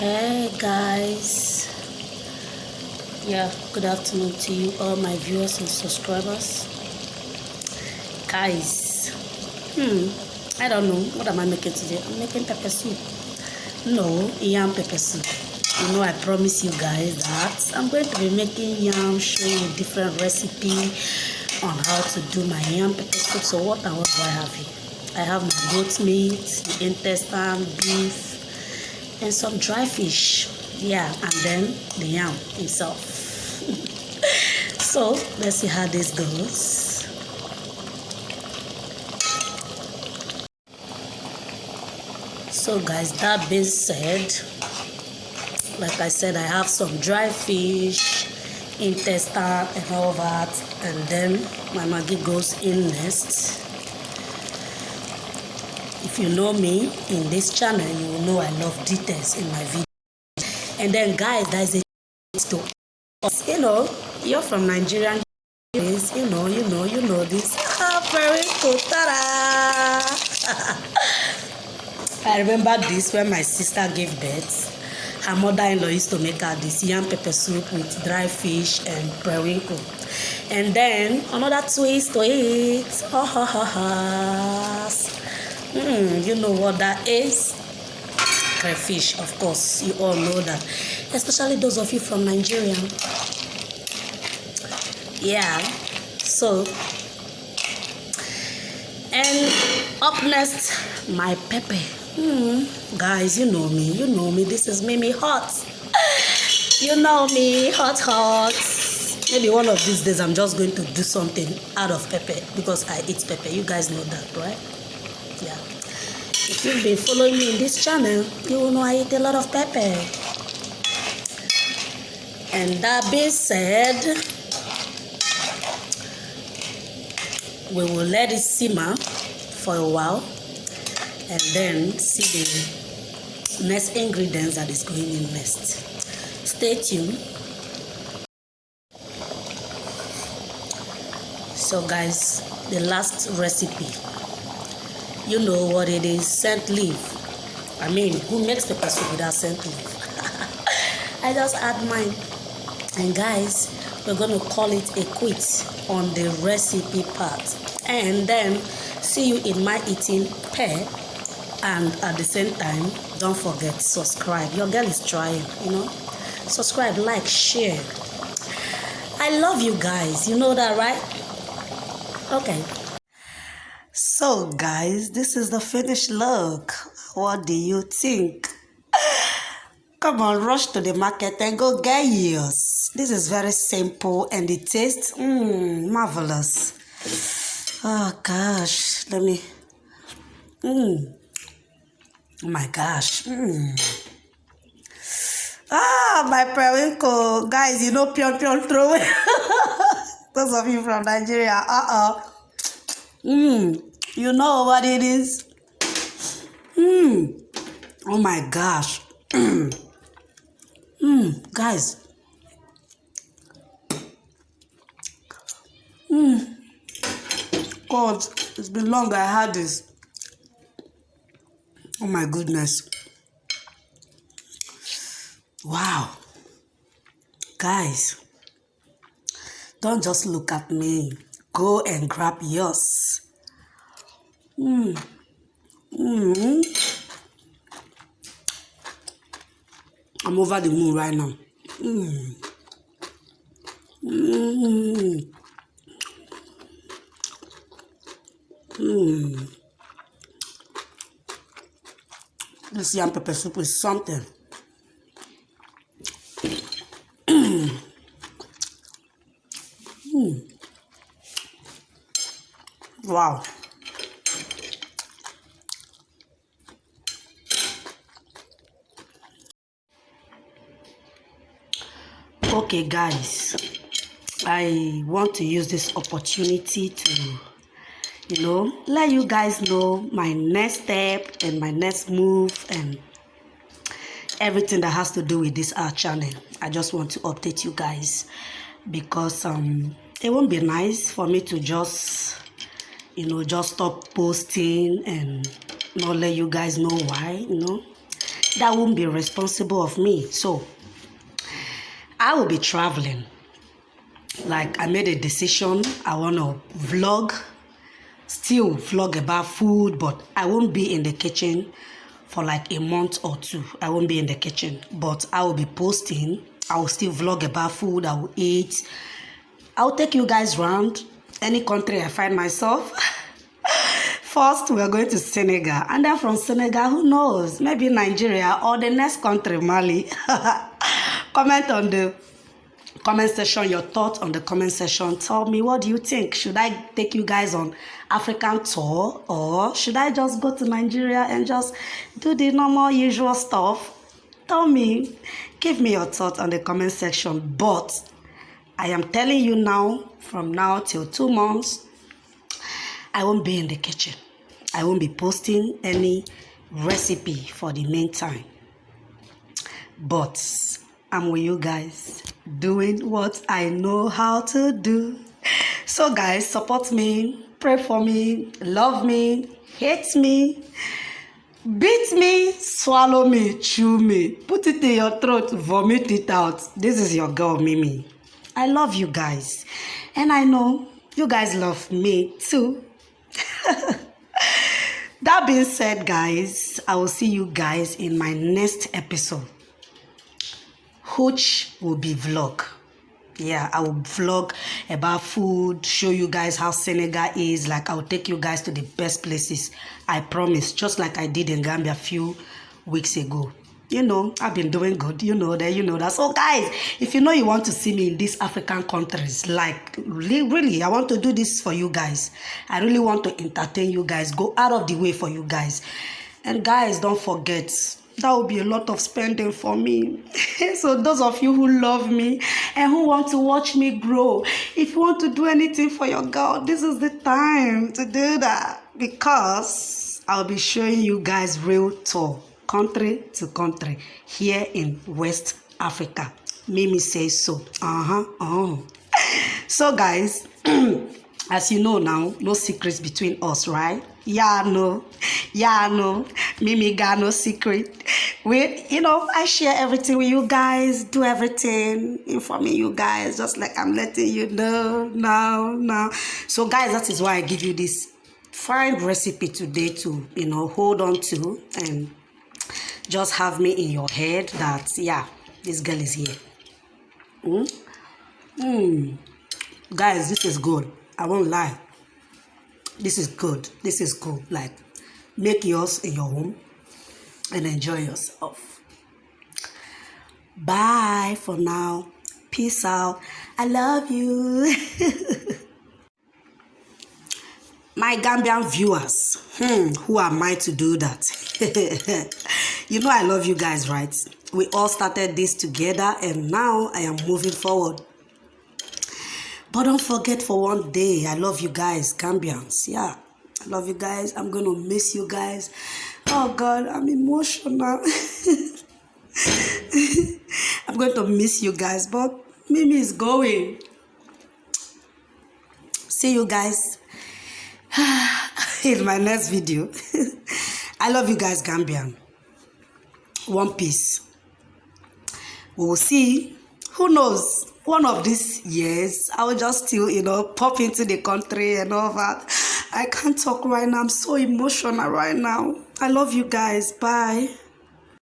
Hey guys, good afternoon to you all my viewers and subscribers. Guys, I don't know, what am I making today? I'm making pepper soup. No, yam pepper soup. You know, I promise you guys that I'm going to be making yam, showing you different recipe on how to do my yam pepper soup. So what do I have here? I have my goat meat, intestine, beef, and some dry fish. And then the yam himself. So let's see how this goes. So guys, that being said, like I said, I have some dry fish, intestine and all that, and then my Maggi goes in next. If you know me in this channel, you will know I love details in my video. And then guys, there's a to us. You know, you're from Nigerian, you know this. Very cool. Ta-da! I remember this when my sister gave birth. Her mother-in-law used to make her this yam pepper soup with dry fish and periwinkle. And then another twist to it. You know what that is? Crayfish, of course. You all know that. Especially those of you from Nigeria. So, and up next, my pepper. Guys, you know me. This is Mimi Hot. You know me, hot. Maybe one of these days I'm just going to do something out of pepper because I eat pepper. You guys know that, right? If you've been following me in this channel, you will know I eat a lot of pepper. And that being said, we will let it simmer for a while and then see the next ingredients that is going in next. Stay tuned. So guys, the last recipe, you know what it is, scent leaf. I mean, who makes pepper soup without scent leaf? I just add mine. And guys, we're going to call it a quit on the recipe part. And then see you in my eating pair. And at the same time, don't forget, subscribe. Your girl is trying, Subscribe, like, share. I love you guys. You know that, right? Okay. So guys, this is the finished look. What do you think? Come on, rush to the market and go get yours. This is very simple and it tastes marvelous. Oh gosh, let me. Oh my gosh. My periwinkle. Guys, you know pion throw it. Those of you from Nigeria, you know what it is. Oh my gosh. Guys. God, it's been long I had this. Oh my goodness. Wow. Guys, don't just look at me. Go and grab yours. I'm over the moon right now. This yam pepper soup is something. Wow. Okay guys, I want to use this opportunity to let you guys know my next step and my next move and everything that has to do with this art channel. I just want to update you guys because it won't be nice for me to just stop posting and not let you guys know why. That won't be responsible of me. So I will be traveling. Like, I made a decision. I want to still vlog about food, but I won't be in the kitchen for like a month or two. I won't be in the kitchen, but I will be posting. I will still vlog about food. I will eat. I'll take you guys around any country I find myself. First, we're going to Senegal, and then from Senegal, who knows, maybe Nigeria or the next country, Mali. Comment on the comment section, your thoughts on the comment section. Tell me, what do you think? Should I take you guys on African tour, or should I just go to Nigeria and just do the normal usual stuff? Tell me, give me your thoughts on the comment section. But I am telling you now, from now till 2 months, I won't be in the kitchen. I won't be posting any recipe for the meantime. But I'm with you guys, doing what I know how to do. So guys, support me, pray for me, love me, hate me, beat me, swallow me, chew me, put it in your throat, vomit it out. This is your girl, Mimi. I love you guys, and I know you guys love me too. That being said, guys, I will see you guys in my next episode, which will be vlog. Yeah, I will vlog about food, show you guys how Senegal is. Like, I will take you guys to the best places, I promise, just like I did in Gambia a few weeks ago. You know, I've been doing good. You know that. So, guys, if you know you want to see me in these African countries, like, really, I want to do this for you guys. I really want to entertain you guys, go out of the way for you guys. And, guys, don't forget, that will be a lot of spending for me. So, those of you who love me and who want to watch me grow, if you want to do anything for your girl, this is the time to do that. Because I'll be showing you guys real tour, country to country, here in West Africa. Mimi says so. So, guys, as you know now, no secrets between us, right? Yeah, no. Mimi got no secret. I share everything with you guys, do everything, informing you guys, just like I'm letting you know now. So, guys, that is why I give you this fine recipe today to, hold on to, and just have me in your head that, yeah, this girl is here. Guys, this is good. I won't lie. This is good. Like, make yours in your home and enjoy yourself. Bye for now. Peace out. I love you. My Gambian viewers, who am I to do that? You know I love you guys, right? We all started this together, and now I am moving forward. But don't forget, for one day, I love you guys, Gambians. Yeah, I love you guys. I'm going to miss you guys. Oh, God, I'm emotional. I'm going to miss you guys, but Mimi is going. See you guys in my next video. I love you guys, Gambian. One piece. We will see. Who knows? One of these years, I will just still, pop into the country and all that. I can't talk right now. I'm so emotional right now. I love you guys. Bye.